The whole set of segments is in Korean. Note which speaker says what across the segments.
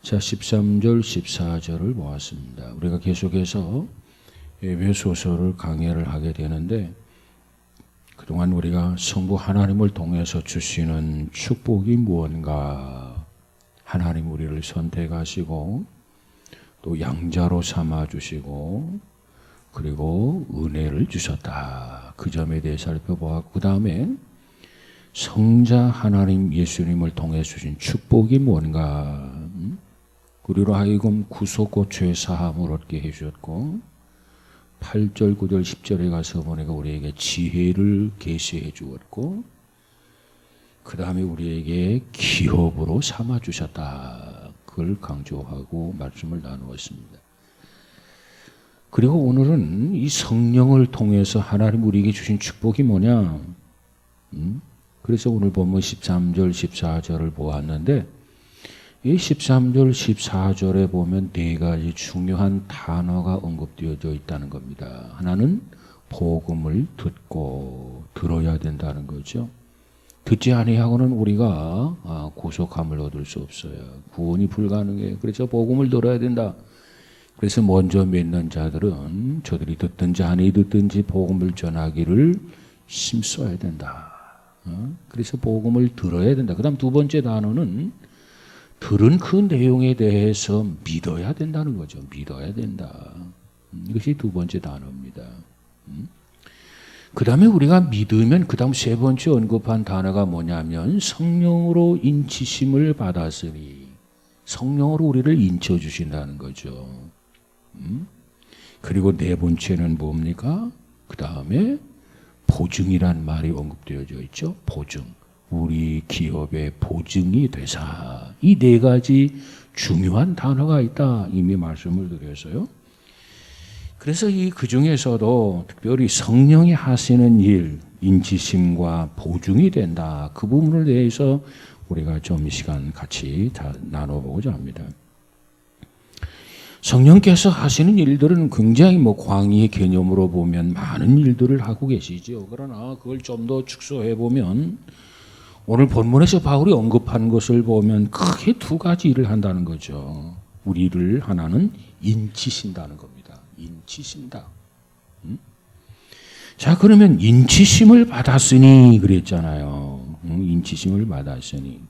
Speaker 1: 자, 13절, 14절을 보았습니다. 우리가 계속해서 에베소서를 강의를 하게 되는데 그동안 우리가 성부 하나님을 통해서 주시는 축복이 무언가, 하나님 우리를 선택하시고 또 양자로 삼아주시고 그리고 은혜를 주셨다. 그 점에 대해 살펴보았고 그 다음에 성자 하나님 예수님을 통해 주신 축복이 뭔가, 우리로 하여금 구속과 죄사함을 얻게 해주셨고 8절, 9절, 10절에 가서 보니까 우리에게 지혜를 계시해 주었고 그 다음에 우리에게 기업으로 삼아주셨다. 그걸 강조하고 말씀을 나누었습니다. 그리고 오늘은 이 성령을 통해서 하나님 우리에게 주신 축복이 뭐냐? 그래서 오늘 보면 13절, 14절을 보았는데 이 13절, 14절에 보면 네 가지 중요한 단어가 언급되어져 있다는 겁니다. 하나는 복음을 듣고 들어야 된다는 거죠. 듣지 아니하고는 우리가 구속함을 얻을 수 없어요. 구원이 불가능해요. 그래서 복음을 들어야 된다. 그래서 먼저 믿는 자들은 저들이 듣든지 아니 듣든지 복음을 전하기를 힘써야 된다. 그래서 복음을 들어야 된다. 그 다음 두 번째 단어는 들은 그 내용에 대해서 믿어야 된다는 거죠. 믿어야 된다. 이것이 두 번째 단어입니다. 그 다음에 우리가 믿으면 그 다음 세 번째 언급한 단어가 뭐냐면 성령으로 인치심을 받았으니, 성령으로 우리를 인쳐주신다는 거죠. 그리고 네 번째는 뭡니까? 그 다음에 보증이란 말이 언급되어져 있죠. 보증. 우리 기업의 보증이 되사. 이 네 가지 중요한 단어가 있다. 이미 말씀을 드렸어요. 그래서 그 중에서도 특별히 성령이 하시는 일, 인치심과 보증이 된다. 그 부분을 대해서 우리가 좀 이 시간 같이 다 나눠보고자 합니다. 성령께서 하시는 일들은 굉장히 광의의 개념으로 보면 많은 일들을 하고 계시죠. 그러나 그걸 좀 더 축소해 보면 오늘 본문에서 바울이 언급한 것을 보면 크게 두 가지 일을 한다는 거죠. 우리를 하나는 인치신다는 겁니다. 인치신다. 자, 그러면 인치심을 받았으니 그랬잖아요. 인치심을 받았으니.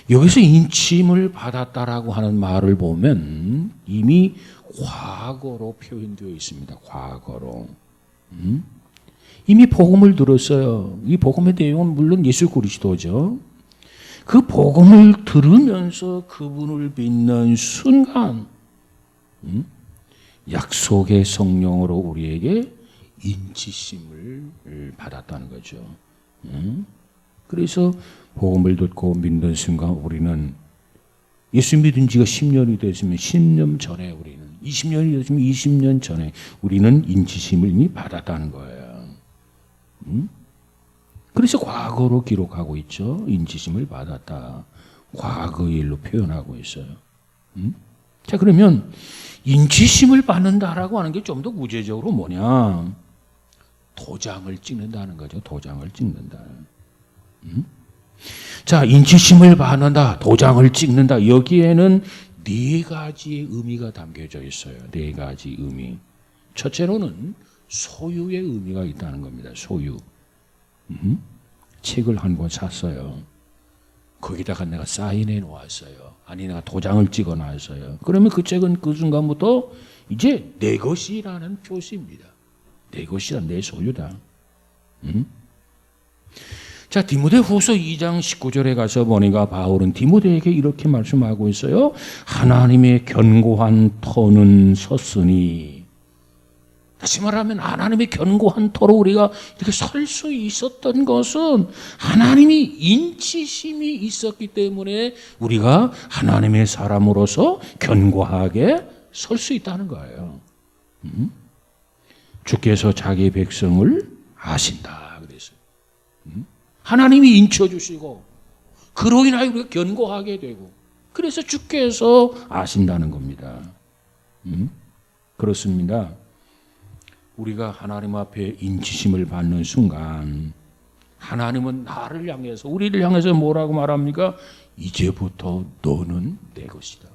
Speaker 1: 여기서 인침을 받았다라고 하는 말을 보면 이미 과거로 표현되어 있습니다. 과거로. 이미 복음을 들었어요. 이 복음의 내용은 물론 예수 그리스도죠. 그 복음을 들으면서 그분을 믿는 순간 약속의 성령으로 우리에게 인치심을 받았다는 거죠. 그래서 복음을 듣고 믿는 순간 우리는 예수 믿은 지가 10년이 됐으면 10년 전에 우리는 20년이 됐으면 20년 전에 우리는 인치심을 이미 받았다는 거예요. 그래서 과거로 기록하고 있죠. 인치심을 받았다. 과거 일로 표현하고 있어요. 자, 그러면 인치심을 받는다라고 하는 게 좀 더 구체적으로 뭐냐? 도장을 찍는다는 거죠. 도장을 찍는다. 자, 인치심을 받는다, 도장을 찍는다. 여기에는 네 가지의 의미가 담겨져 있어요. 네 가지 의미. 첫째로는 소유의 의미가 있다는 겁니다. 소유. 책을 한 권 샀어요. 거기다가 내가 사인해 놓았어요. 아니, 내가 도장을 찍어 놨어요. 그러면 그 책은 그 순간부터 이제 내 것이라는 표시입니다. 내 것이다, 내 소유다. 자, 디모데후서 2장 19절에 가서 보니까 바울은 디모데에게 이렇게 말씀하고 있어요. 하나님의 견고한 터는 섰으니. 다시 말하면 하나님의 견고한 터로 우리가 이렇게 설 수 있었던 것은 하나님이 인치심이 있었기 때문에 우리가 하나님의 사람으로서 견고하게 설 수 있다는 거예요. 주께서 자기 백성을 아신다 그랬어요. 하나님이 인쳐주시고 그로 인하여 우리가 견고하게 되고 그래서 주께서 아신다는 겁니다. 그렇습니다. 우리가 하나님 앞에 인치심을 받는 순간 하나님은 나를 향해서 우리를 향해서 뭐라고 말합니까? 이제부터 너는 내 것이다.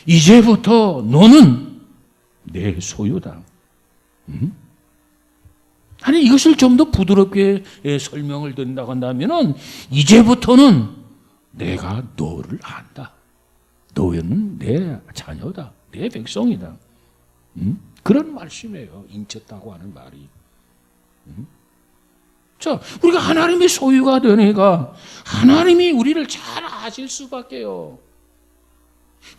Speaker 1: 이제부터 너는 내 소유다. 아니 이것을 좀 더 부드럽게 설명을 드린다고 한다면 이제부터는 내가 너를 안다. 너는 내 자녀다. 내 백성이다. 그런 말씀이에요. 인쳤다고 하는 말이. 자, 우리가 하나님의 소유가 되니까 하나님이 우리를 잘 아실 수밖에요.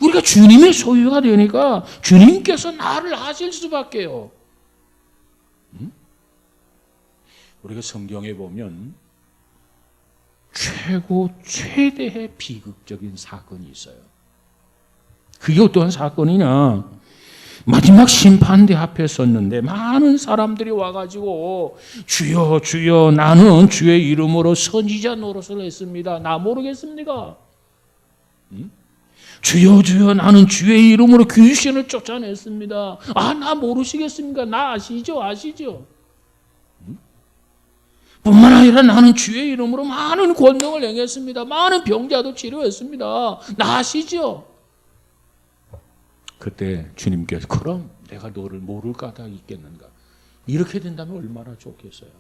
Speaker 1: 우리가 주님의 소유가 되니까 주님께서 나를 아실 수밖에요. 우리가 성경에 보면 최대의 비극적인 사건이 있어요. 그게 어떠한 사건이냐? 마지막 심판대 앞에 섰는데 많은 사람들이 와가지고 주여 주여 나는 주의 이름으로 선지자 노릇을 했습니다. 나 모르겠습니까? 주여 주여 나는 주의 이름으로 귀신을 쫓아냈습니다. 아, 나 모르시겠습니까? 나 아시죠? 뿐만 아니라 나는 주의 이름으로 많은 권능을 행했습니다. 많은 병자도 치료했습니다. 나 아시죠? 그때 주님께서 그럼 내가 너를 모를 까닭이 있겠는가? 이렇게 된다면 얼마나 좋겠어요.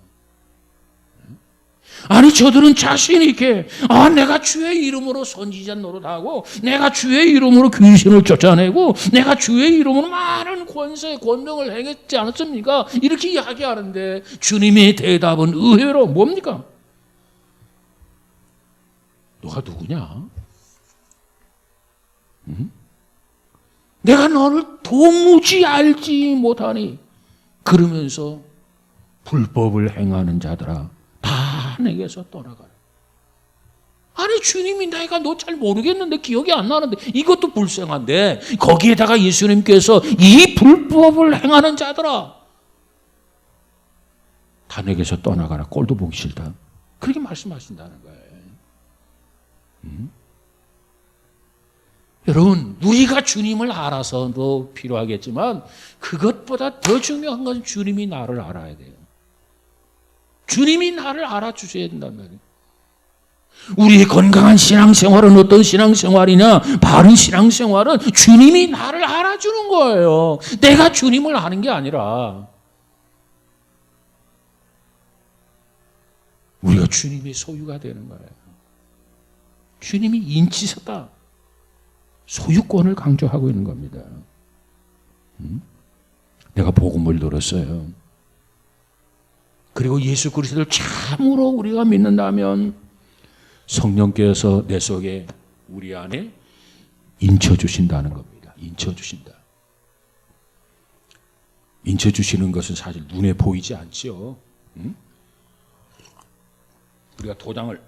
Speaker 1: 아니 저들은 자신 있게 내가 주의 이름으로 선지자 노릇하고 내가 주의 이름으로 귀신을 쫓아내고 내가 주의 이름으로 많은 권세 권능을 행했지 않았습니까? 이렇게 이야기하는데 주님의 대답은 의외로 뭡니까? 너가 누구냐? 내가 너를 도무지 알지 못하니 그러면서 불법을 행하는 자들아 다 내게서 떠나가라. 아니 주님이 내가 너 잘 모르겠는데 기억이 안 나는데 이것도 불쌍한데 거기에다가 예수님께서 이 불법을 행하는 자들아 다 내게서 떠나가라. 꼴도 보기 싫다. 그렇게 말씀하신다는 거예요. 여러분 우리가 주님을 알아서도 필요하겠지만 그것보다 더 중요한 건 주님이 나를 알아야 돼요. 주님이 나를 알아주셔야 된단 말이에요. 우리의 건강한 신앙생활은 어떤 신앙생활이냐? 바른 신앙생활은 주님이 나를 알아주는 거예요. 내가 주님을 아는 게 아니라 우리가 주님의 소유가 되는 거예요. 주님이 인치셨다. 소유권을 강조하고 있는 겁니다. 내가 복음을 들었어요. 그리고 예수 그리스도를 참으로 우리가 믿는다면 성령께서 내 속에 우리 안에 인쳐주신다는 겁니다. 인쳐주신다. 인쳐주시는 것은 사실 눈에 보이지 않죠. 우리가 도장을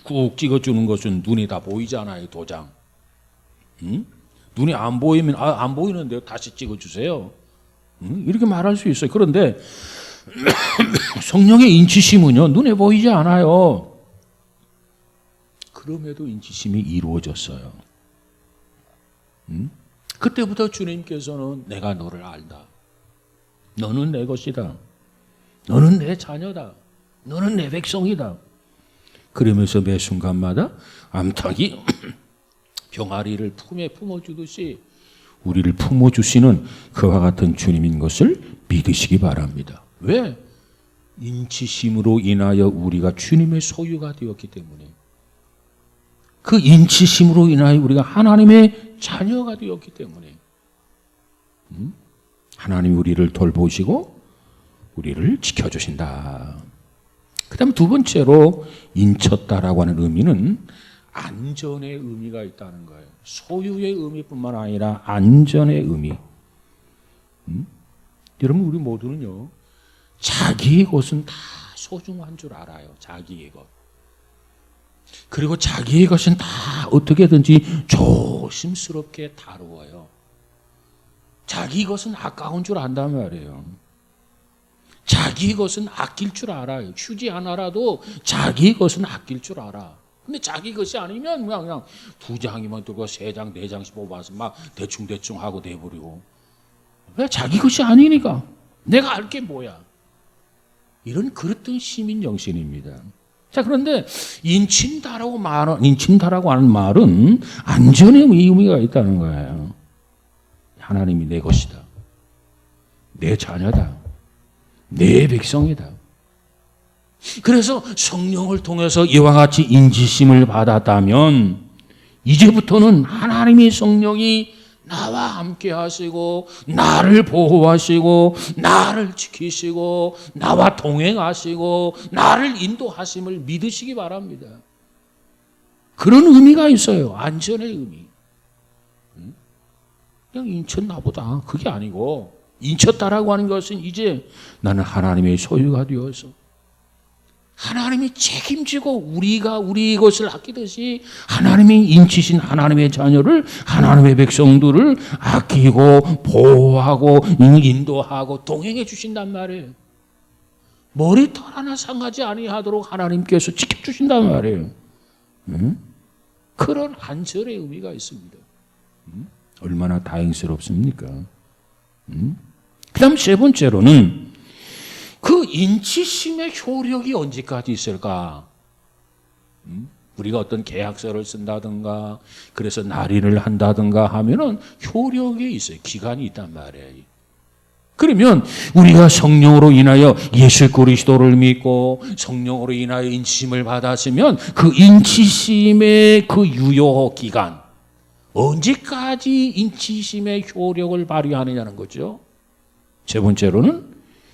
Speaker 1: 꾹 찍어주는 것은 눈에 다 보이잖아요. 도장. 눈이 안 보이면 안 보이는데 다시 찍어주세요. 이렇게 말할 수 있어요. 그런데 성령의 인치심은요 눈에 보이지 않아요. 그럼에도 인치심이 이루어졌어요. 그때부터 주님께서는 내가 너를 알다. 너는 내 것이다. 너는 내 자녀다. 너는 내 백성이다. 그러면서 매 순간마다 암탉이 병아리를 품에 품어주듯이 우리를 품어주시는 그와 같은 주님인 것을 믿으시기 바랍니다. 왜? 인치심으로 인하여 우리가 주님의 소유가 되었기 때문에 그 인치심으로 인하여 우리가 하나님의 자녀가 되었기 때문에 하나님이 우리를 돌보시고 우리를 지켜주신다. 그 다음 두 번째로 인쳤다라고 하는 의미는 안전의 의미가 있다는 거예요. 소유의 의미뿐만 아니라 안전의 의미. 여러분 우리 모두는요 자기의 것은 다 소중한 줄 알아요. 자기의 것. 그리고 자기의 것은 다 어떻게든지 조심스럽게 다루어요. 자기 것은 아까운 줄 안단 말이에요. 자기 것은 아낄 줄 알아요. 휴지 하나라도 자기 것은 아낄 줄 알아. 근데 자기 것이 아니면 그냥 두 장이면 들고 세 장, 네 장씩 뽑아서 막 대충 하고 내버리고. 왜? 자기 것이 아니니까. 내가 알 게 뭐야. 이런 그랬던 시민 정신입니다. 자, 그런데 인친다라고 하는 말은 안전의 의미가 있다는 거예요. 하나님이 내 것이다. 내 자녀다. 내 백성이다. 그래서 성령을 통해서 이와 같이 인지심을 받았다면 이제부터는 하나님의 성령이 나와 함께 하시고 나를 보호하시고 나를 지키시고 나와 동행하시고 나를 인도하심을 믿으시기 바랍니다. 그런 의미가 있어요. 안전의 의미. 그냥 인쳤나 보다. 그게 아니고 인쳤다라고 하는 것은 이제 나는 하나님의 소유가 되어서 하나님이 책임지고 우리가 우리 것을 아끼듯이 하나님이 인치신 하나님의 자녀를 하나님의 백성들을 아끼고 보호하고 인도하고 동행해 주신단 말이에요. 머리털 하나 상하지 아니하도록 하나님께서 지켜주신단 말이에요. 그런 안전의 의미가 있습니다. 얼마나 다행스럽습니까? 그 다음 세 번째로는 그 인치심의 효력이 언제까지 있을까? 우리가 어떤 계약서를 쓴다든가 그래서 날인을 한다든가 하면은 효력이 있어요. 기간이 있단 말이에요. 그러면 우리가 성령으로 인하여 예수 그리스도를 믿고 성령으로 인하여 인치심을 받았으면 그 인치심의 그 유효 기간 언제까지 인치심의 효력을 발휘하느냐는 거죠. 세 번째로는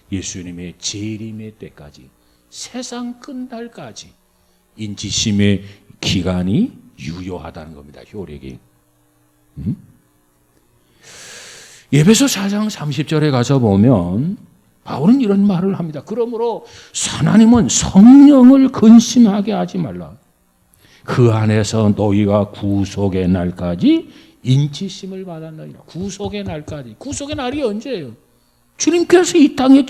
Speaker 1: 예수님의 재림의 때까지 세상 끝날까지 인치심의 기간이 유효하다는 겁니다. 효력이. 에베소 4장 30절에 가서 보면 바울은 이런 말을 합니다. 그러므로 하나님은 성령을 근심하게 하지 말라. 그 안에서 너희가 구속의 날까지 인치심을 받았느니라. 구속의 날까지. 구속의 날이 언제예요? 주님께서 이 땅에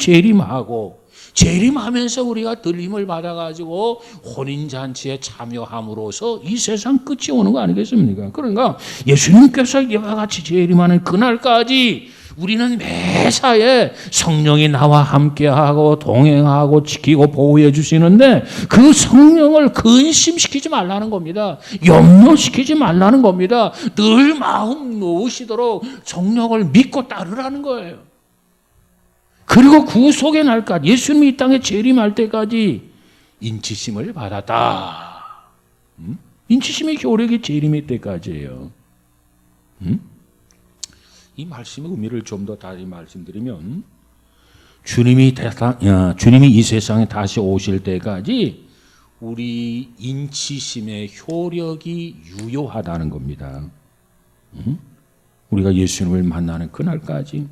Speaker 1: 재림하면서 우리가 들림을 받아가지고 혼인잔치에 참여함으로써 이 세상 끝이 오는 거 아니겠습니까? 그러니까 예수님께서 이와 같이 재림하는 그날까지 우리는 매사에 성령이 나와 함께하고 동행하고 지키고 보호해 주시는데 그 성령을 근심시키지 말라는 겁니다. 염려시키지 말라는 겁니다. 늘 마음 놓으시도록 성령을 믿고 따르라는 거예요. 그리고 구속의 날까지 예수님이 이 땅에 재림할 때까지 인치심을 받았다. 인치심의 효력이 재림의 때까지예요. 이 말씀의 의미를 좀 더 다시 말씀드리면 주님이 이 세상에 다시 오실 때까지 우리 인치심의 효력이 유효하다는 겁니다. 우리가 예수님을 만나는 그날까지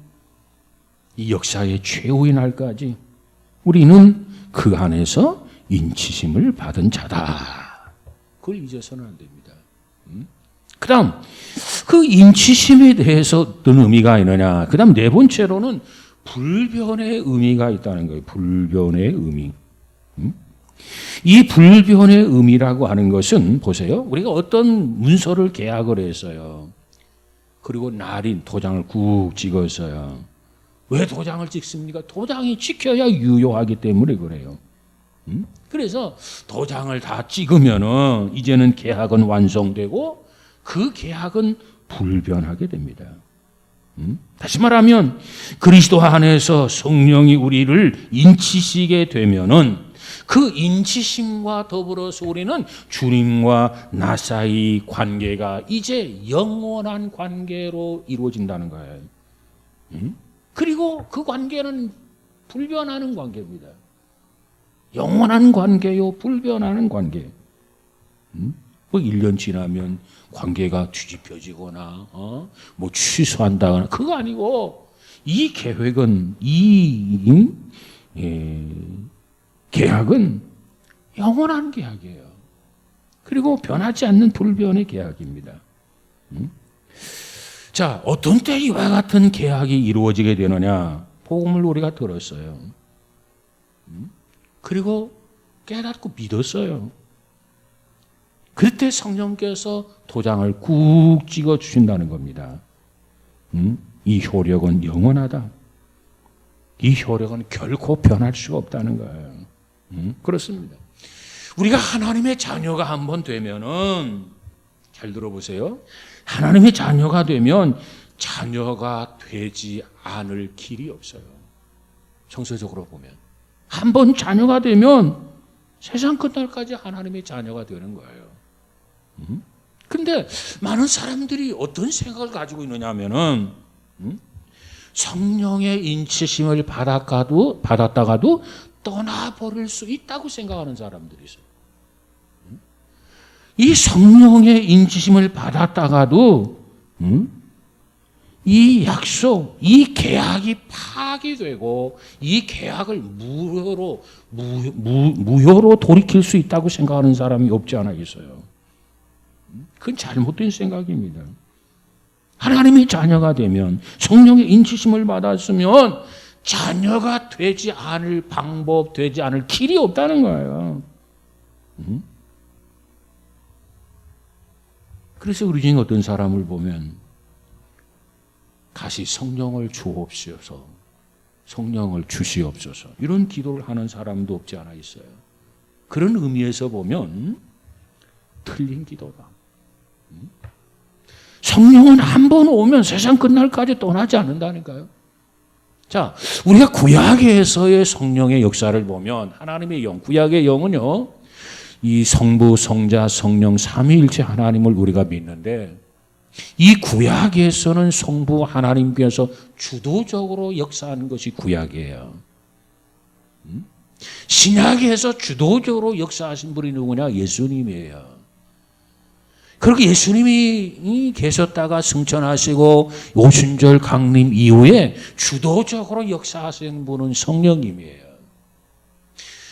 Speaker 1: 이 역사의 최후의 날까지 우리는 그 안에서 인치심을 받은 자다. 그걸 잊어서는 안 됩니다. 그 다음 그 인치심에 대해서 어떤 의미가 있느냐. 그 다음 네 번째로는 불변의 의미가 있다는 거예요. 불변의 의미. 이 불변의 의미라고 하는 것은 보세요. 우리가 어떤 문서를 계약을 했어요. 그리고 날인 도장을 꾹 찍었어요. 왜 도장을 찍습니까? 도장이 찍혀야 유효하기 때문에 그래요. 그래서 도장을 다 찍으면은 이제는 계약은 완성되고 그 계약은 불변하게 됩니다. 다시 말하면 그리스도 안에서 성령이 우리를 인치시게 되면은 그 인치심과 더불어서 우리는 주님과 나 사이 관계가 이제 영원한 관계로 이루어진다는 거예요. 그리고 그 관계는 불변하는 관계입니다. 영원한 관계요, 불변하는 관계. 뭐 1년 지나면 관계가 뒤집혀지거나 뭐 취소한다거나 그거 아니고 이 계획은 계약은 영원한 계약이에요. 그리고 변하지 않는 불변의 계약입니다. 자, 어떤 때 이와 같은 계약이 이루어지게 되느냐? 복음을 우리가 들었어요. 그리고 깨닫고 믿었어요. 그때 성령께서 도장을 꾹 찍어 주신다는 겁니다. 이 효력은 영원하다. 이 효력은 결코 변할 수가 없다는 거예요. 그렇습니다. 우리가 하나님의 자녀가 한번 되면은, 잘 들어보세요. 하나님의 자녀가 되면 자녀가 되지 않을 길이 없어요. 정서적으로 보면. 한번 자녀가 되면 세상 끝날까지 하나님의 자녀가 되는 거예요. 근데 많은 사람들이 어떤 생각을 가지고 있느냐 하면은, 성령의 인치심을 받았다가도 떠나버릴 수 있다고 생각하는 사람들이 있어요. 이 성령의 인치심을 받았다가도 이 약속, 이 계약이 파기되고 이 계약을 무효로 돌이킬 수 있다고 생각하는 사람이 없지 않아 있어요. 그건 잘못된 생각입니다. 하나님의 자녀가 되면, 성령의 인치심을 받았으면 자녀가 되지 않을 방법, 되지 않을 길이 없다는 거예요. 그래서 우리 중에 어떤 사람을 보면 다시 성령을 주옵소서, 성령을 주시옵소서, 이런 기도를 하는 사람도 없지 않아 있어요. 그런 의미에서 보면 틀린 기도다. 성령은 한 번 오면 세상 끝날까지 떠나지 않는다니까요. 자, 우리가 구약에서의 성령의 역사를 보면, 하나님의 영, 구약의 영은요, 이 성부, 성자, 성령 삼위일체 하나님을 우리가 믿는데, 이 구약에서는 성부 하나님께서 주도적으로 역사하는 것이 구약이에요. 신약에서 주도적으로 역사하신 분이 누구냐? 예수님이에요. 그렇게 예수님이 계셨다가 승천하시고 오순절 강림 이후에 주도적으로 역사하신 분은 성령님이에요.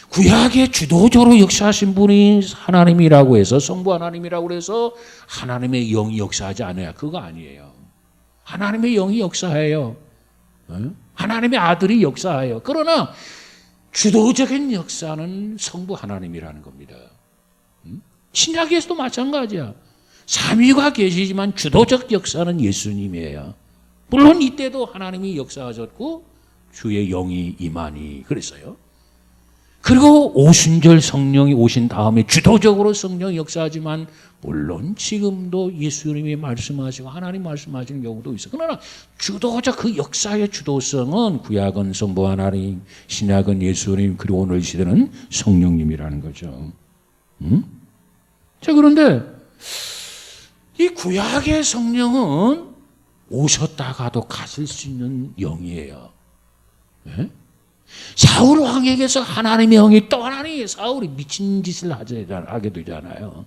Speaker 1: 구약에 주도적으로 역사하신 분이 하나님이라고 해서, 성부 하나님이라고 해서 하나님의 영이 역사하지 않아요. 그거 아니에요. 하나님의 영이 역사해요. 하나님의 아들이 역사해요. 그러나 주도적인 역사는 성부 하나님이라는 겁니다. 신약에서도 마찬가지야. 삼위가 계시지만 주도적 역사는 예수님이에요. 물론 이때도 하나님이 역사하셨고 주의 영이 임하니 그랬어요. 그리고 오순절 성령이 오신 다음에 주도적으로 성령이 역사하지만 물론 지금도 예수님이 말씀하시고 하나님 말씀하시는 경우도 있어요. 그러나 주도적 그 역사의 주도성은 구약은 성부 하나님, 신약은 예수님, 그리고 오늘 시대는 성령님이라는 거죠. 자, 그런데 이 구약의 성령은 오셨다가도 가실 수 있는 영이에요. 네? 사울 왕에게서 하나님의 영이 떠나니 사울이 미친 짓을 하게 되잖아요.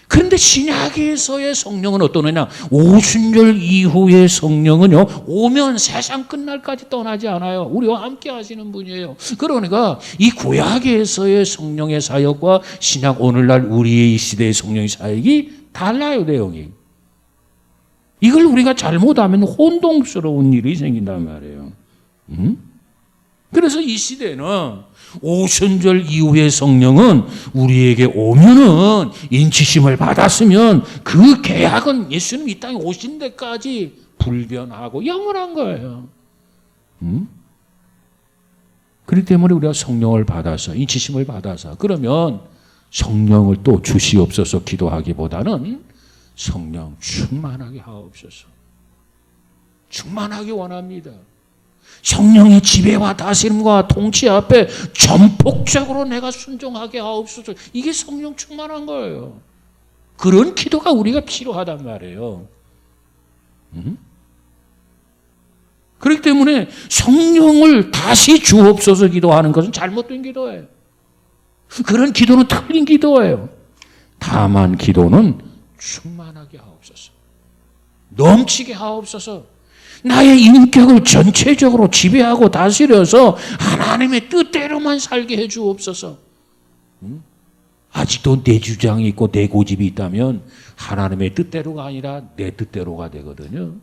Speaker 1: 그런데 신약에서의 성령은 어떠느냐? 오순절 이후의 성령은요, 오면 세상 끝날까지 떠나지 않아요. 우리와 함께 하시는 분이에요. 그러니까 이 구약에서의 성령의 사역과 신약 오늘날 우리의 이 시대의 성령의 사역이 달라요, 내용이. 이걸 우리가 잘못하면 혼동스러운 일이 생긴단 말이에요. 그래서 이 시대는 오순절 이후의 성령은 우리에게 오면은 인치심을 받았으면 그 계약은 예수님 이 땅에 오신 데까지 불변하고 영원한 거예요. 그렇기 때문에 우리가 성령을 받아서, 인치심을 받아서, 그러면 성령을 또 주시옵소서 기도하기보다는 성령 충만하게 하옵소서, 충만하게 원합니다. 성령의 지배와 다스림과 통치 앞에 전폭적으로 내가 순종하게 하옵소서. 이게 성령 충만한 거예요. 그런 기도가 우리가 필요하단 말이에요. 그렇기 때문에 성령을 다시 주옵소서 기도하는 것은 잘못된 기도예요. 그런 기도는 틀린 기도예요. 다만 기도는 충만하게 하옵소서, 넘치게 하옵소서, 나의 인격을 전체적으로 지배하고 다스려서 하나님의 뜻대로만 살게 해 주옵소서. 아직도 내 주장이 있고 내 고집이 있다면 하나님의 뜻대로가 아니라 내 뜻대로가 되거든요.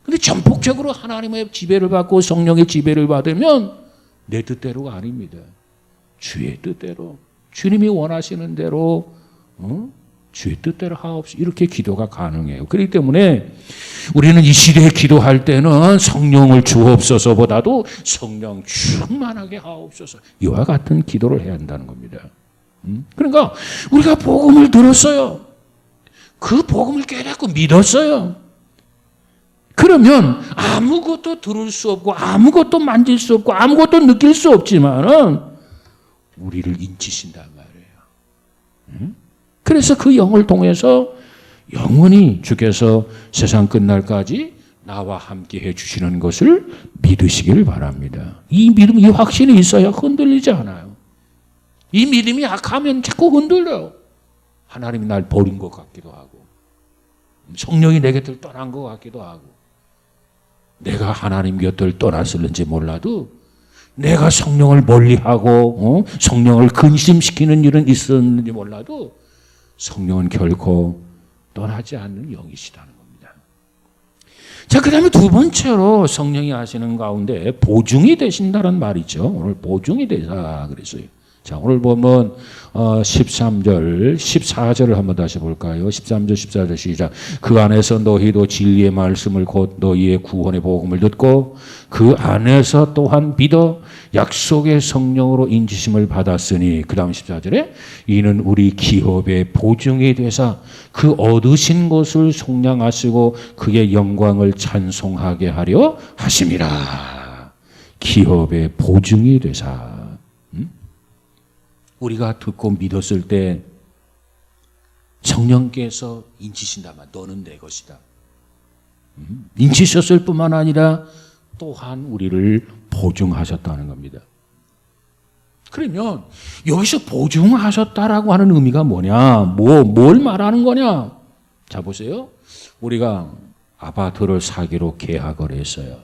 Speaker 1: 근데 전폭적으로 하나님의 지배를 받고 성령의 지배를 받으면 내 뜻대로가 아닙니다. 주의 뜻대로, 주님이 원하시는 대로, 주의 뜻대로 하옵소서, 이렇게 기도가 가능해요. 그렇기 때문에 우리는 이 시대에 기도할 때는 성령을 주옵소서보다도 성령 충만하게 하옵소서, 이와 같은 기도를 해야 한다는 겁니다. 그러니까 우리가 복음을 들었어요. 그 복음을 깨닫고 믿었어요. 그러면 아무것도 들을 수 없고 아무것도 만질 수 없고 아무것도 느낄 수 없지만은 우리를 인치신단 말이에요. 그래서 그 영을 통해서 영원히 주께서 세상 끝날까지 나와 함께 해주시는 것을 믿으시길 바랍니다. 이 믿음, 이 확신이 있어야 흔들리지 않아요. 이 믿음이 약하면 자꾸 흔들려요. 하나님이 날 버린 것 같기도 하고 성령이 내 곁을 떠난 것 같기도 하고 내가 하나님 곁을 떠났을는지 몰라도 내가 성령을 멀리하고 성령을 근심시키는 일은 있었는지 몰라도 성령은 결코 떠나지 않는 영이시다는 겁니다. 자, 그 다음에 두 번째로 성령이 하시는 가운데 보증이 되신다는 말이죠. 오늘 보증이 되사 그랬어요. 자, 오늘 보면 13절, 14절을 한번 다시 볼까요? 13절, 14절 시작. 그 안에서 너희도 진리의 말씀을 곧 너희의 구원의 복음을 듣고 그 안에서 또한 믿어 약속의 성령으로 인지심을 받았으니 그 다음 14절에 이는 우리 기업의 보증이 되사 그 얻으신 것을 속량하시고 그의 영광을 찬송하게 하려 하심이라. 기업의 보증이 되사. 우리가 듣고 믿었을 때 성령께서 인치신다만 너는 내 것이다. 인치셨을 뿐만 아니라 또한 우리를 보증하셨다는 겁니다. 그러면 여기서 보증하셨다라고 하는 의미가 뭐냐? 뭘 말하는 거냐? 자, 보세요. 우리가 아파트를 사기로 계약을 했어요.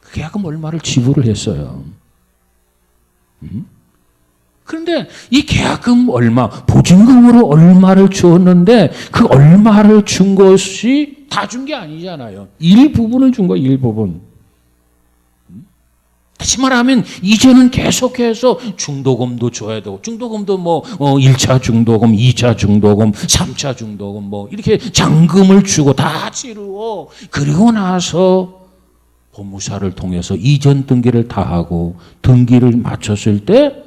Speaker 1: 그 계약금 얼마를 지불을 했어요. 그런데 이 계약금 얼마, 보증금으로 얼마를 주었는데 그 얼마를 준 것이 다 준 게 아니잖아요. 일부분을 준 거예요, 일부분. 다시 말하면 이제는 계속해서 중도금도 줘야 되고 중도금도 1차 중도금, 2차 중도금, 3차 중도금 이렇게 잔금을 주고 다 치르고 그리고 나서 법무사를 통해서 이전 등기를 다 하고 등기를 마쳤을 때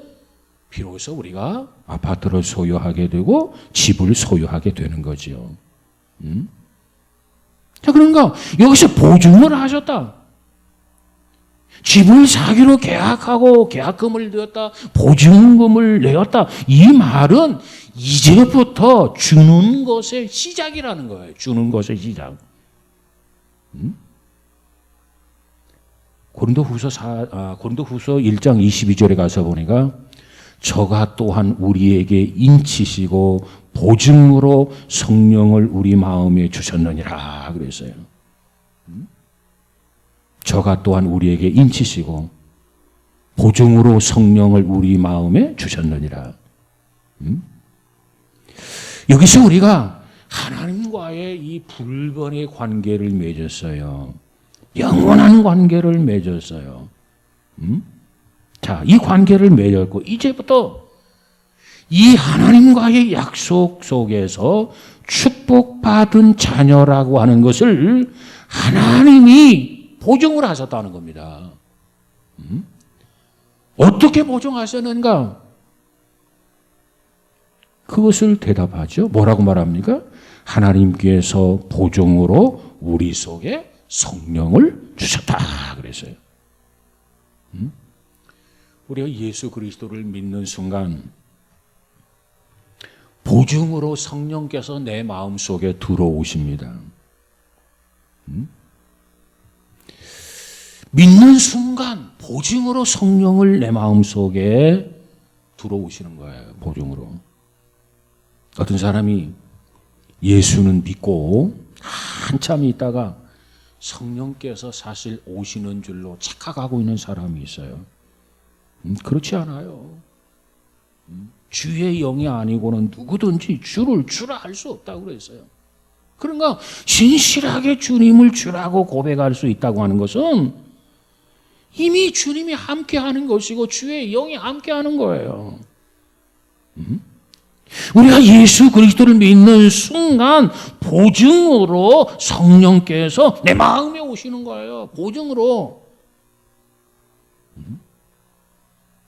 Speaker 1: 비로소 우리가 아파트를 소유하게 되고 집을 소유하게 되는 거죠. 자, 그러니까 여기서 보증을 하셨다. 집을 사기로 계약하고 계약금을 내었다. 보증금을 내었다. 이 말은 이제부터 주는 것의 시작이라는 거예요. 주는 것의 시작. 고린도후서 1장 22절에 가서 보니까 저가 또한 우리에게 인치시고 보증으로 성령을 우리 마음에 주셨느니라 그랬어요. 저가 또한 우리에게 인치시고 보증으로 성령을 우리 마음에 주셨느니라. 여기서 우리가 하나님과의 이 불변의 관계를 맺었어요. 영원한 관계를 맺었어요. 자, 이 관계를 맺었고 이제부터 이 하나님과의 약속 속에서 축복받은 자녀라고 하는 것을 하나님이 보증을 하셨다는 겁니다. 어떻게 보증하셨는가? 그것을 대답하죠. 뭐라고 말합니까? 하나님께서 보증으로 우리 속에 성령을 주셨다 그랬어요. 우리가 예수 그리스도를 믿는 순간 보증으로 성령께서 내 마음속에 들어오십니다. 믿는 순간 보증으로 성령을 내 마음속에 들어오시는 거예요. 보증으로. 어떤 사람이 예수는 믿고 한참 있다가 성령께서 사실 오시는 줄로 착각하고 있는 사람이 있어요. 그렇지 않아요. 주의 영이 아니고는 누구든지 주를 주라 할 수 없다고 그랬어요. 그러니까 신실하게 주님을 주라고 고백할 수 있다고 하는 것은 이미 주님이 함께하는 것이고 주의 영이 함께하는 거예요. 우리가 예수 그리스도를 믿는 순간 보증으로 성령께서 내 마음에 오시는 거예요. 보증으로.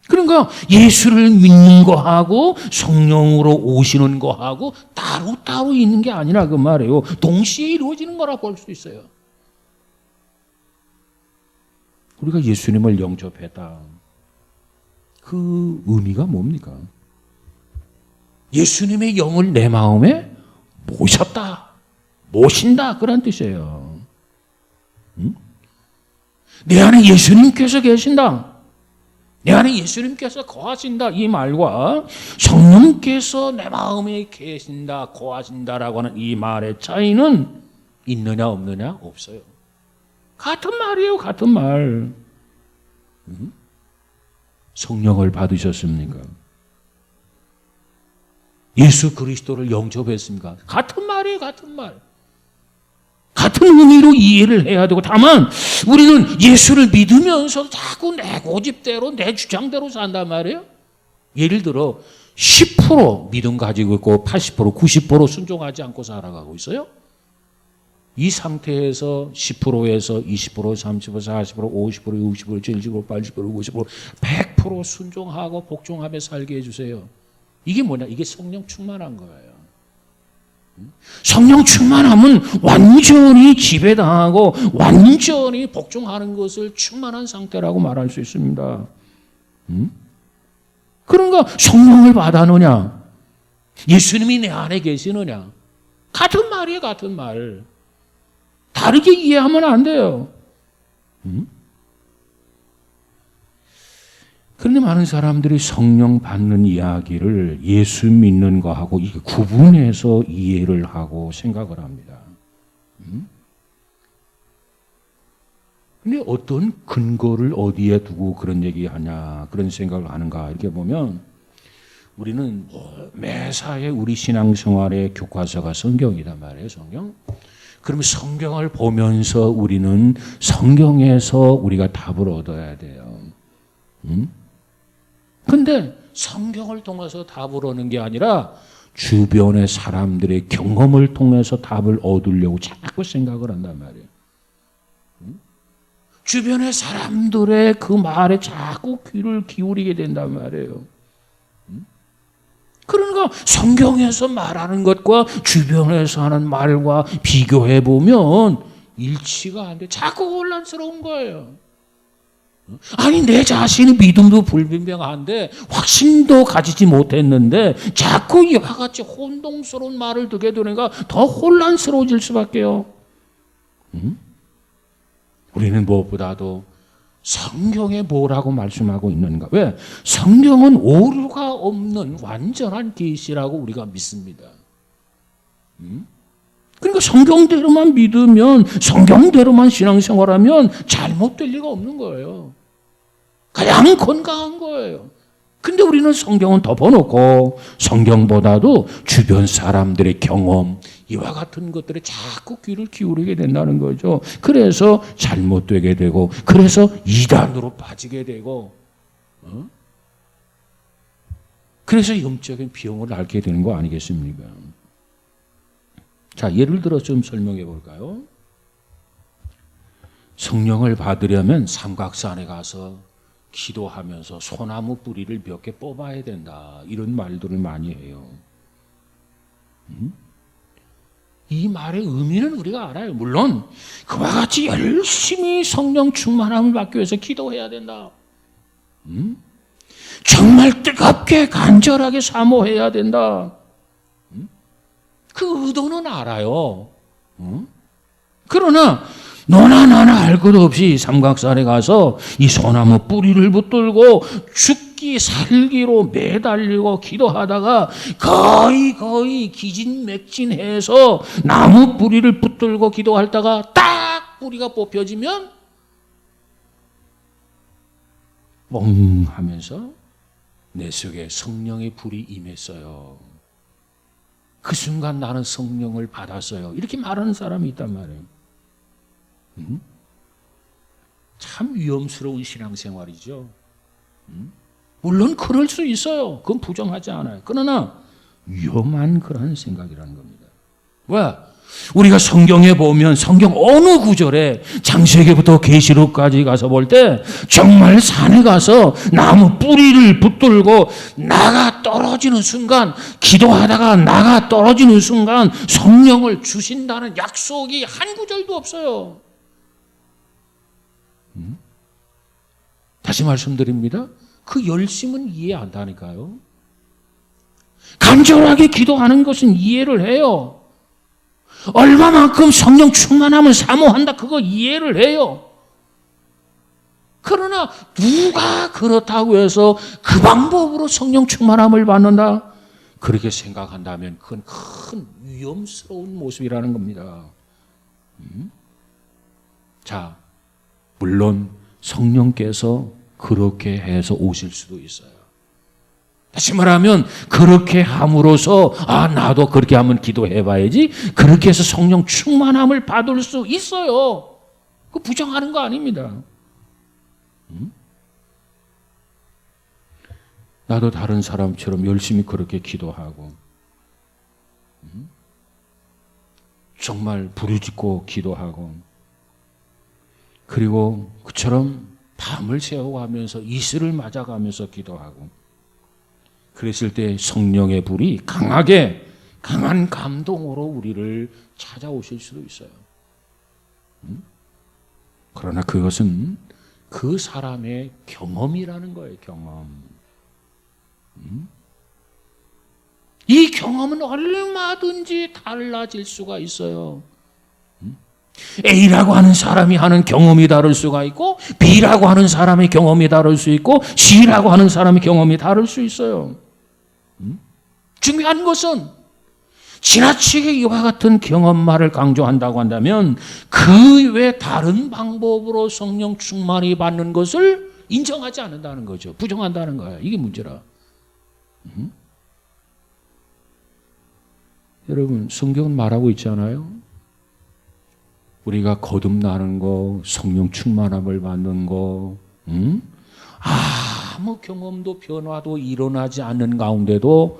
Speaker 1: 그러니까 예수를 믿는 거하고 성령으로 오시는 거하고 따로따로 있는 게 아니라 그 말이에요. 동시에 이루어지는 거라 볼 수 있어요. 우리가 예수님을 영접했다. 그 의미가 뭡니까? 예수님의 영을 내 마음에 모셨다. 모신다. 그런 뜻이에요. 응? 내 안에 예수님께서 계신다. 내 안에 예수님께서 거하신다. 이 말과 성령께서 내 마음에 계신다, 거하신다라고 하는 이 말의 차이는 있느냐 없느냐? 없어요. 같은 말이에요. 같은 말. 성령을 받으셨습니까? 예수 그리스도를 영접했습니까? 같은 말이에요. 같은 말. 같은 의미로 이해를 해야 되고, 다만 우리는 예수를 믿으면서 자꾸 내 고집대로 내 주장대로 산단 말이에요. 예를 들어 10% 믿음 가지고 있고 80% 90% 순종하지 않고 살아가고 있어요. 이 상태에서 10%에서 20% 30% 40% 50% 60% 70% 80% 90% 100% 순종하고 복종하며 살게 해주세요. 이게 뭐냐? 이게 성령 충만한 거예요. 성령 충만함은 완전히 지배당하고 완전히 복종하는 것을 충만한 상태라고 말할 수 있습니다. 그런가 성령을 받았느냐? 예수님이 내 안에 계시느냐? 같은 말이에요. 같은 말. 다르게 이해하면 안 돼요. 그런데 많은 사람들이 성령 받는 이야기를 예수 믿는 거하고 이게 구분해서 이해를 하고 생각을 합니다. 근데 어떤 근거를 어디에 두고 그런 얘기하냐, 그런 생각을 하는가, 이렇게 보면 우리는 매사에 우리 신앙생활의 교과서가 성경이란 말이에요. 성경. 그러면 성경을 보면서 우리는 성경에서 우리가 답을 얻어야 돼요. 근데 성경을 통해서 답을 얻는 게 아니라 주변의 사람들의 경험을 통해서 답을 얻으려고 자꾸 생각을 한단 말이에요. 주변의 사람들의 그 말에 자꾸 귀를 기울이게 된단 말이에요. 그러니까 성경에서 말하는 것과 주변에서 하는 말과 비교해 보면 일치가 안 돼. 자꾸 혼란스러운 거예요. 아니 내 자신의 믿음도 불분명한데 확신도 가지지 못했는데 자꾸 이와 같이 혼동스러운 말을 듣게 되니까 더 혼란스러워질 수밖에요. 우리는 무엇보다도 성경에 뭐라고 말씀하고 있는가? 왜? 성경은 오류가 없는 완전한 계시라고 우리가 믿습니다. 그러니까 성경대로만 믿으면, 성경대로만 신앙생활하면 잘못될 리가 없는 거예요. 그냥 건강한 거예요. 근데 우리는 성경은 덮어놓고 성경보다도 주변 사람들의 경험, 이와 같은 것들에 자꾸 귀를 기울이게 된다는 거죠. 그래서 잘못되게 되고, 그래서 이단으로 빠지게 되고, 그래서 영적인 비용을 앓게 되는 거 아니겠습니까? 자, 예를 들어 좀 설명해 볼까요? 성령을 받으려면 삼각산에 가서 기도하면서 소나무 뿌리를 몇 개 뽑아야 된다, 이런 말들을 많이 해요. 이 말의 의미는 우리가 알아요. 물론 그와 같이 열심히 성령 충만함을 받기 위해서 기도해야 된다. 정말 뜨겁게 간절하게 사모해야 된다. 그 의도는 알아요. 그러나 너나 나나 알 것 없이 삼각산에 가서 이 소나무 뿌리를 붙들고 죽기 살기로 매달리고 기도하다가 거의 기진맥진해서 나무 뿌리를 붙들고 기도하다가 딱 뿌리가 뽑혀지면 뻥 하면서 내 속에 성령의 불이 임했어요. 그 순간 나는 성령을 받았어요. 이렇게 말하는 사람이 있단 말이에요. 참 위험스러운 신앙생활이죠. 물론 그럴 수 있어요. 그건 부정하지 않아요. 그러나 위험한 그런 생각이라는 겁니다. 왜? 우리가 성경에 보면 성경 어느 구절에 창세기부터 계시록까지 가서 볼 때 정말 산에 가서 나무 뿌리를 붙들고 나가 떨어지는 순간, 기도하다가 나가 떨어지는 순간 성령을 주신다는 약속이 한 구절도 없어요. 다시 말씀드립니다. 그 열심은 이해 안 한다니까요. 간절하게 기도하는 것은 이해를 해요. 얼마만큼 성령 충만함을 사모한다, 그거 이해를 해요. 그러나 누가 그렇다고 해서 그 방법으로 성령 충만함을 받는다? 그렇게 생각한다면 그건 큰 위험스러운 모습이라는 겁니다. 자, 물론 성령께서 그렇게 해서 오실 수도 있어요. 다시 말하면 그렇게 함으로써 나도 그렇게 하면 기도해봐야지, 그렇게 해서 성령 충만함을 받을 수 있어요. 그 부정하는 거 아닙니다. 나도 다른 사람처럼 열심히 그렇게 기도하고 정말 부르짖고 기도하고, 그리고 그처럼 밤을 새워가면서 이슬을 맞아가면서 기도하고, 그랬을 때 성령의 불이 강한 감동으로 우리를 찾아오실 수도 있어요. 그러나 그것은 그 사람의 경험이라는 거예요. 경험. 이 경험은 얼마든지 달라질 수가 있어요. A라고 하는 사람이 하는 경험이 다를 수가 있고, B라고 하는 사람의 경험이 다를 수 있고, C라고 하는 사람의 경험이 다를 수 있어요. 중요한 것은 지나치게 이와 같은 경험만을 강조한다고 한다면 그 외 다른 방법으로 성령 충만이 받는 것을 인정하지 않는다는 거죠. 부정한다는 거예요. 이게 문제라. 여러분, 성경은 말하고 있잖아요. 우리가 거듭나는 거, 성령 충만함을 받는 거, 아무 경험도 변화도 일어나지 않는 가운데도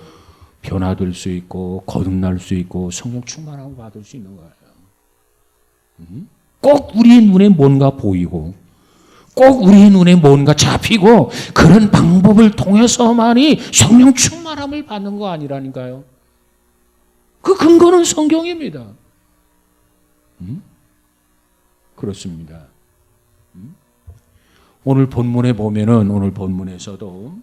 Speaker 1: 변화될 수 있고 거듭날 수 있고 성령 충만함을 받을 수 있는 거예요. 꼭 우리의 눈에 뭔가 보이고 꼭 우리의 눈에 뭔가 잡히고 그런 방법을 통해서만이 성령 충만함을 받는 거 아니라니까요. 그 근거는 성경입니다. 그렇습니다. 오늘 본문에 보면은, 오늘 본문에서도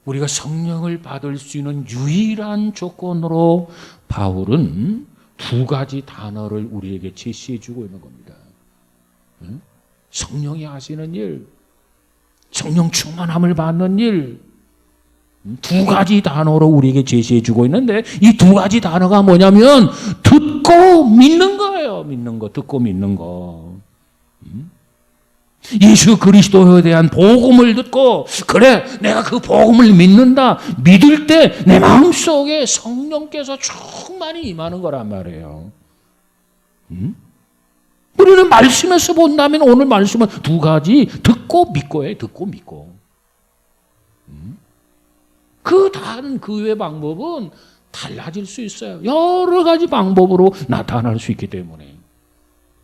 Speaker 1: 우리가 성령을 받을 수 있는 유일한 조건으로 바울은 두 가지 단어를 우리에게 제시해 주고 있는 겁니다. 성령이 하시는 일, 성령 충만함을 받는 일, 두 가지 단어로 우리에게 제시해 주고 있는데 이 두 가지 단어가 뭐냐면 듣고 믿는 거예요. 믿는 거, 듣고 믿는 거. 예수 그리스도에 대한 복음을 듣고, 그래 내가 그 복음을 믿는다, 믿을 때 내 마음속에 성령께서 충만히 임하는 거란 말이에요. 우리는 말씀에서 본다면 오늘 말씀은 두 가지, 듣고 믿고예요. 듣고 믿고. 그 다른 그 외 방법은 달라질 수 있어요. 여러 가지 방법으로 나타날 수 있기 때문에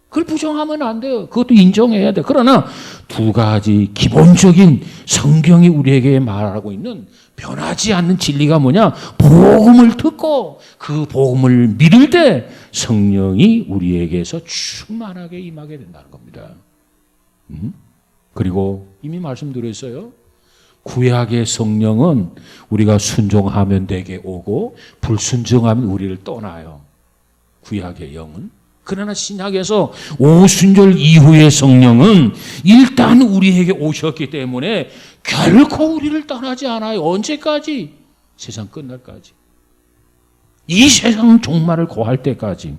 Speaker 1: 그걸 부정하면 안 돼요. 그것도 인정해야 돼요. 그러나 두 가지 기본적인 성경이 우리에게 말하고 있는 변하지 않는 진리가 뭐냐? 복음을 듣고 그 복음을 믿을 때 성령이 우리에게서 충만하게 임하게 된다는 겁니다. 그리고 이미 말씀드렸어요. 구약의 성령은 우리가 순종하면 내게 오고 불순종하면 우리를 떠나요. 구약의 영은. 그러나 신약에서 오순절 이후의 성령은 일단 우리에게 오셨기 때문에 결코 우리를 떠나지 않아요. 언제까지? 세상 끝날까지. 이 세상 종말을 고할 때까지.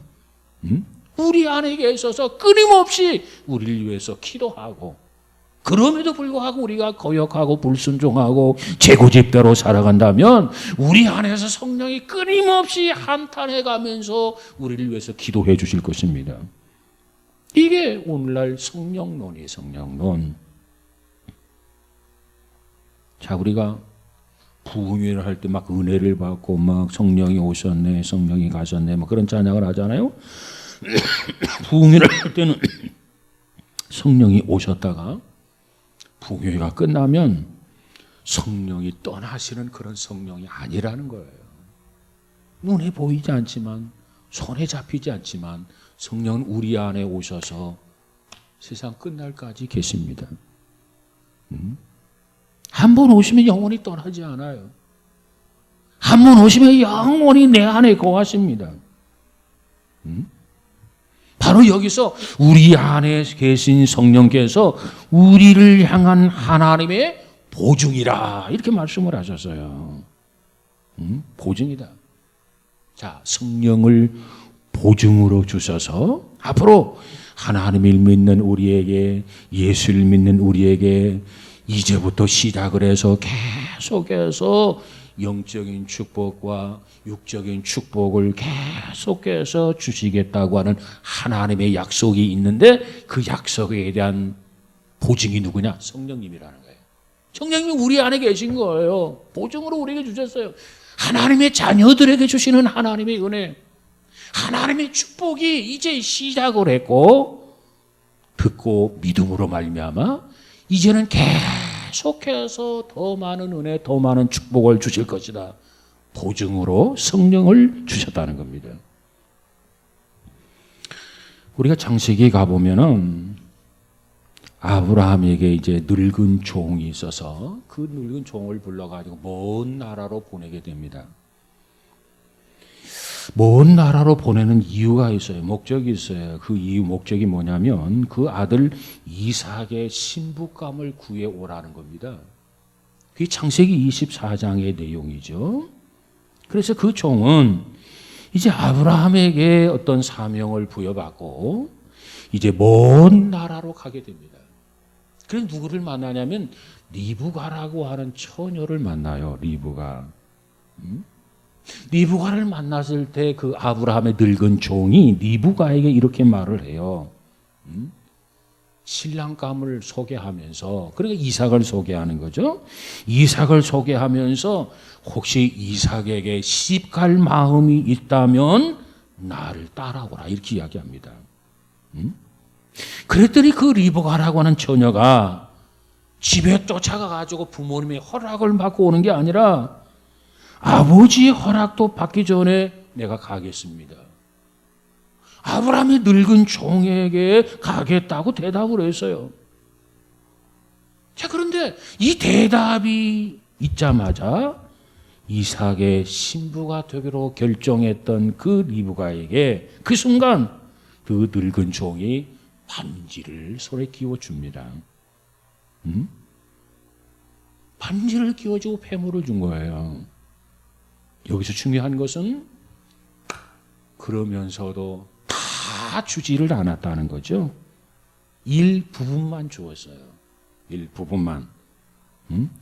Speaker 1: 우리 안에 있어서 끊임없이 우리를 위해서 기도하고, 그럼에도 불구하고 우리가 거역하고 불순종하고 제고집대로 살아간다면 우리 안에서 성령이 끊임없이 한탄해가면서 우리를 위해서 기도해 주실 것입니다. 이게 오늘날 성령론이에요. 성령론. 자, 우리가 부흥회를 할 때 막 은혜를 받고 막 성령이 오셨네, 성령이 가셨네, 막 그런 찬양을 하잖아요. 부흥회를 할 때는 성령이 오셨다가 부흥회가 끝나면 성령이 떠나시는 그런 성령이 아니라는 거예요. 눈에 보이지 않지만, 손에 잡히지 않지만 성령은 우리 안에 오셔서 세상 끝날까지 계십니다. 한 번 오시면 영원히 떠나지 않아요. 한 번 오시면 영원히 내 안에 거하십니다. 바로 여기서 우리 안에 계신 성령께서 우리를 향한 하나님의 보증이라 이렇게 말씀을 하셨어요. 보증이다. 자, 성령을 보증으로 주셔서 앞으로 하나님을 믿는 우리에게, 예수를 믿는 우리에게 이제부터 시작을 해서 계속해서 영적인 축복과 육적인 축복을 계속해서 주시겠다고 하는 하나님의 약속이 있는데, 그 약속에 대한 보증이 누구냐? 성령님이라는 거예요. 성령님이 우리 안에 계신 거예요. 보증으로 우리에게 주셨어요. 하나님의 자녀들에게 주시는 하나님의 은혜, 하나님의 축복이 이제 시작을 했고, 듣고 믿음으로 말미암아 이제는 계속해서 더 많은 은혜, 더 많은 축복을 주실 것이다. 보증으로 성령을 주셨다는 겁니다. 우리가 창세기에 가보면은 아브라함에게 이제 늙은 종이 있어서 그 늙은 종을 불러가지고 먼 나라로 보내게 됩니다. 먼 나라로 보내는 이유가 있어요. 목적이 있어요. 그 이유, 목적이 뭐냐면 그 아들 이삭의 신부감을 구해 오라는 겁니다. 그게 창세기 24장의 내용이죠. 그래서 그 종은 이제 아브라함에게 어떤 사명을 부여받고 이제 먼 나라로 가게 됩니다. 그래서 누구를 만나냐면 리브가라고 하는 처녀를 만나요. 리브가. 리브가를 만났을 때 그 아브라함의 늙은 종이 리브가에게 이렇게 말을 해요. 신랑감을 소개하면서, 그러니까 이삭을 소개하는 거죠. 이삭을 소개하면서 혹시 이삭에게 시집갈 마음이 있다면 나를 따라오라, 이렇게 이야기합니다. 그랬더니 그 리브가라고 하는 처녀가 집에 쫓아가가지고 부모님의 허락을 받고 오는 게 아니라 아버지의 허락도 받기 전에 내가 가겠습니다. 아브라함의 늙은 종에게 가겠다고 대답을 했어요. 자, 그런데 이 대답이 있자마자 이삭의 신부가 되기로 결정했던 그 리브가에게 그 순간 그 늙은 종이 반지를 손에 끼워줍니다. 반지를 끼워주고 폐물을 준 거예요. 여기서 중요한 것은 그러면서도 다 주지를 않았다는 거죠. 일부분만 주었어요. 일부분만.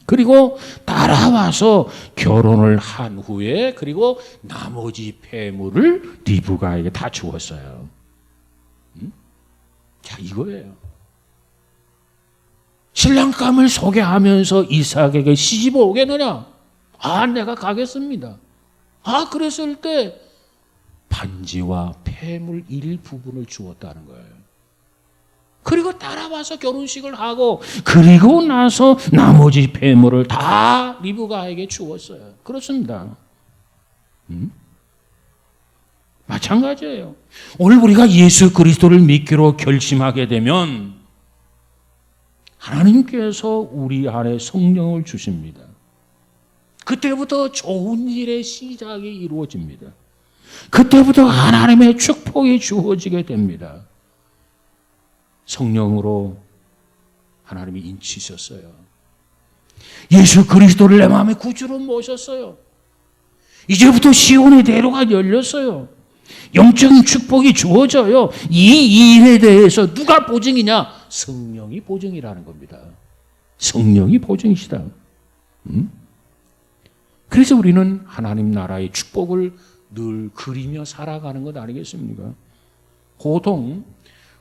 Speaker 1: 그리고 따라와서 결혼을 한 후에 그리고 나머지 폐물을 리브가에게 다 주었어요. 자, 이거예요. 신랑감을 소개하면서 이삭에게 시집 오겠느냐? 아, 내가 가겠습니다. 아, 그랬을 때 반지와 폐물 일부분을 주었다는 거예요. 그리고 따라와서 결혼식을 하고 그리고 나서 나머지 폐물을 다 리브가에게 주었어요. 그렇습니다. 마찬가지예요. 오늘 우리가 예수 그리스도를 믿기로 결심하게 되면 하나님께서 우리 안에 성령을 주십니다. 그때부터 좋은 일의 시작이 이루어집니다. 그때부터 하나님의 축복이 주어지게 됩니다. 성령으로 하나님이 인치셨어요. 예수 그리스도를 내 마음의 구주로 모셨어요. 이제부터 시온의 대로가 열렸어요. 영적인 축복이 주어져요. 이 일에 대해서 누가 보증이냐? 성령이 보증이라는 겁니다. 성령이 보증이시다. 그래서 우리는 하나님 나라의 축복을 늘 그리며 살아가는 것 아니겠습니까? 보통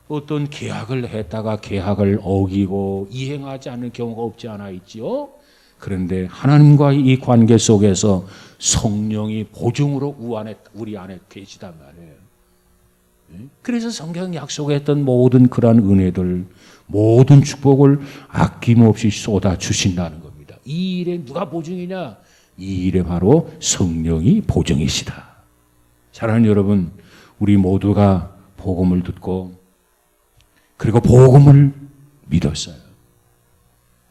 Speaker 1: 어떤 계약을 했다가 계약을 어기고 이행하지 않는 경우가 없지 않아 있지요. 그런데 하나님과의 이 관계 속에서 성령이 보증으로 우리 안에 계시단 말이에요. 그래서 성경 약속했던 모든 그러한 은혜들, 모든 축복을 아낌없이 쏟아 주신다는 겁니다. 이 일에 누가 보증이냐? 이 일에 바로 성령이 보증이시다. 사랑하는 여러분, 우리 모두가 복음을 듣고 그리고 복음을 믿었어요.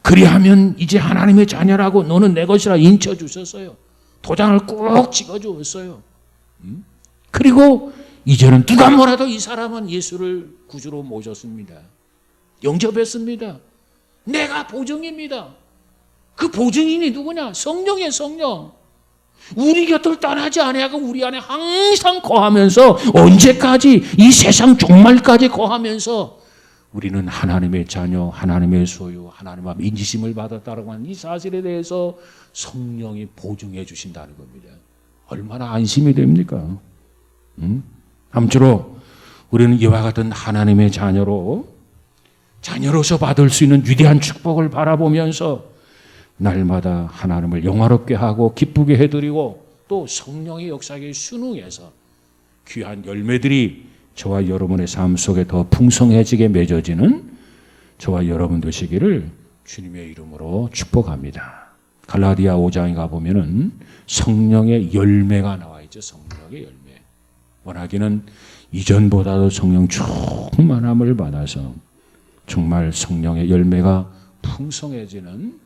Speaker 1: 그리하면 이제 하나님의 자녀라고 너는 내 것이라 인쳐 주셨어요. 도장을 꼭 찍어 주었어요. 그리고 이제는 누가 뭐라도 이 사람은 예수를 구주로 모셨습니다. 영접했습니다. 내가 보증입니다. 그 보증인이 누구냐? 성령이에요, 성령. 우리 곁을 떠나지 아니하고 우리 안에 항상 거하면서 언제까지? 이 세상 종말까지 거하면서 우리는 하나님의 자녀, 하나님의 소유, 하나님의 인지심을 받았다라고 하는 이 사실에 대해서 성령이 보증해 주신다는 겁니다. 얼마나 안심이 됩니까? 아무쪼록 우리는 이와 같은 하나님의 자녀로서 받을 수 있는 위대한 축복을 바라보면서 날마다 하나님을 영화롭게 하고 기쁘게 해드리고 또 성령의 역사에 순응해서 귀한 열매들이 저와 여러분의 삶 속에 더 풍성해지게 맺어지는 저와 여러분 되시기를 주님의 이름으로 축복합니다. 갈라디아 5장에 가보면은 성령의 열매가 나와 있죠. 성령의 열매. 원하기는 이전보다도 성령 충만함을 받아서 정말 성령의 열매가 풍성해지는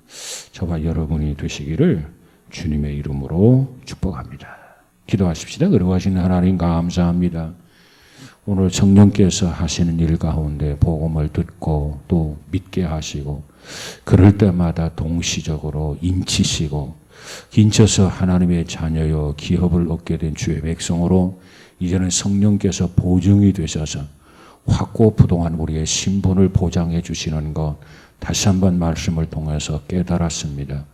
Speaker 1: 저와 여러분이 되시기를 주님의 이름으로 축복합니다. 기도하십시다. 그러하신 하나님 감사합니다. 오늘 성령께서 하시는 일 가운데 복음을 듣고 또 믿게 하시고 그럴 때마다 동시적으로 인치시고 인쳐서 하나님의 자녀여 기업을 얻게 된 주의 백성으로 이제는 성령께서 보증이 되셔서 확고부동한 우리의 신분을 보장해 주시는 것 다시 한번 말씀을 통해서 깨달았습니다.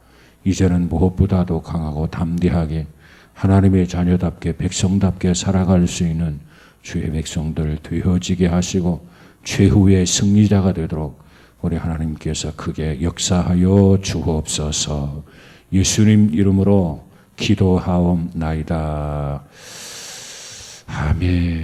Speaker 1: 이제는 무엇보다도 강하고 담대하게 하나님의 자녀답게 백성답게 살아갈 수 있는 주의 백성들 되어지게 하시고 최후의 승리자가 되도록 우리 하나님께서 크게 역사하여 주옵소서. 예수님 이름으로 기도하옵나이다. 아멘.